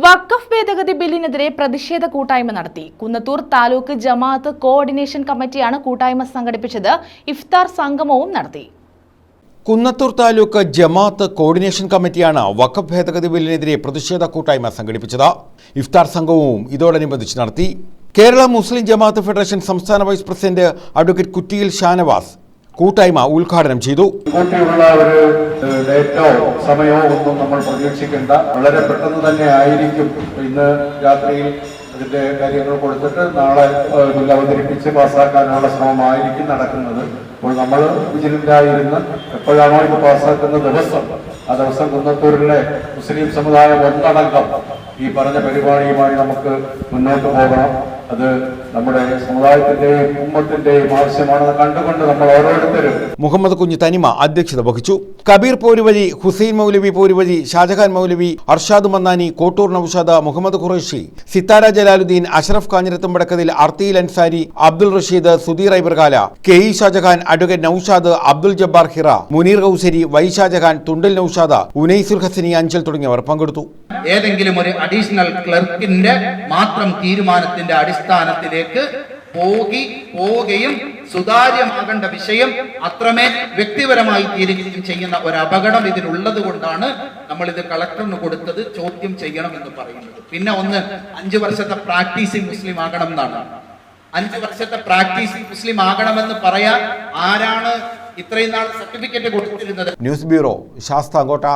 വഖഫ് ഭേദഗതി ബില്ലിനെതിരെ പ്രതിഷേധ കൂട്ടായ്മ നടത്തി. കുന്നത്തൂർ താലൂക്ക് ജമാഅത്ത് കോർഡിനേഷൻ കമ്മിറ്റിയാണ് കൂട്ടായ്മ സംഘടിപ്പിച്ചത്. ഇഫ്താർ സംഗമവും നടത്തി. കുന്നത്തൂർ താലൂക്ക് ജമാഅത്ത് കോർഡിനേഷൻ കമ്മിറ്റിയാണ് വഖഫ് ഭേദഗതി ബില്ലിനെതിരെ പ്രതിഷേധ കൂട്ടായ്മ സംഘടിപ്പിച്ചത്. ഇഫ്താർ സംഗമവും ഇതോടനുബന്ധിച്ച് നടത്തി. കേരള മുസ്ലിം ജമാഅത്ത് ഫെഡറേഷൻ സംസ്ഥാന വൈസ് പ്രസിഡന്റ് അഡ്വക്കേറ്റ് കുറ്റിയിൽ ഷാനവാസ് കൂട്ടായ്മ ഉദ്ഘാടനം ചെയ്തു. കൂട്ടിയുള്ള ഒരു ഡേറ്റോ സമയമോ ഒന്നും നമ്മൾ പ്രതീക്ഷിക്കേണ്ട, വളരെ പെട്ടെന്ന് തന്നെ ആയിരിക്കും. ഇന്ന് രാത്രിയിൽ അതിന്റെ കാര്യങ്ങൾ കൊടുത്തിട്ട് നാളെ ബില്ല് അവതരിപ്പിച്ച് പാസ്സാക്കാനുള്ള ശ്രമമായിരിക്കും നടക്കുന്നത്. അപ്പോൾ നമ്മൾ വിജിലന്റായിരുന്ന് എപ്പോഴാണോ ഇത് പാസ്സാക്കുന്ന ദിവസം, ആ ദിവസം കുന്നത്തൂരിലെ മുസ്ലിം സമുദായം ഒന്നടങ്കം ഈ പറഞ്ഞ പരിപാടിയുമായി നമുക്ക് മുന്നോട്ട് പോകണം. അത് നമ്മുടെ സമുദായത്തിന്റെയും ഉമ്മത്തിന്റെയും ആവശ്യമാണെന്ന് കണ്ടുകൊണ്ട് നമ്മൾ ഓരോരുത്തരും. മുഹമ്മദ് കുഞ്ഞ് തനിമ അധ്യക്ഷത വഹിച്ചു. കബീർ പോരുവഴി, ഹുസൈൻ മൗലവി പോരുവഴി, ഷാജഹാൻ മൗലവി, Arshad Mannani, Kottoor Naushad, Muhammad Qureshi, Sithara Jalaluddin, Ashraf കാഞ്ഞിരത്തുംപടക്കതിൽ, അർത്തിയിൽ Ansari, Abdul Rasheed, Sudheer ഐബർകാല, K E Shah Jahan, advocate Naushad, Abdul Jabbar Hira, Muneer ഗൌസരി, Y Shah Jahan, തുണ്ടൽ Naushad, ഉനൈസുൽ Hasani Anchal തുടങ്ങിയവർ പങ്കെടുത്തു. ഏതെങ്കിലും ഒരു അഡീഷണൽ ക്ലർക്കിന്റെ മാത്രം തീരുമാനത്തിന്റെ അടിസ്ഥാനത്തിലേക്ക് പോവുകയും സുതാര്യമാകേണ്ട വിഷയം അത്രമേൽ വ്യക്തിപരമായി തീരുകയും ചെയ്യുന്ന ഒരു അപകടം ഇതിലുള്ളത് കൊണ്ടാണ് നമ്മൾ ഇത് കളക്ടറിന് കൊടുത്തത് ചോദ്യം ചെയ്യണം എന്ന് പറയുന്നത്. പിന്നെ 5 വർഷത്തെ പ്രാക്ടീസിംഗ് മുസ്ലിം ആകണം എന്നാണ്. 5 വർഷത്തെ പ്രാക്ടീസിംഗ് മുസ്ലിം ആകണമെന്ന് പറയാൻ ആരാണ് ഇത്രയും നാൾ സർട്ടിഫിക്കറ്റ് കൊടുത്തിരുന്നത്? News bureau, Sasthamkotta.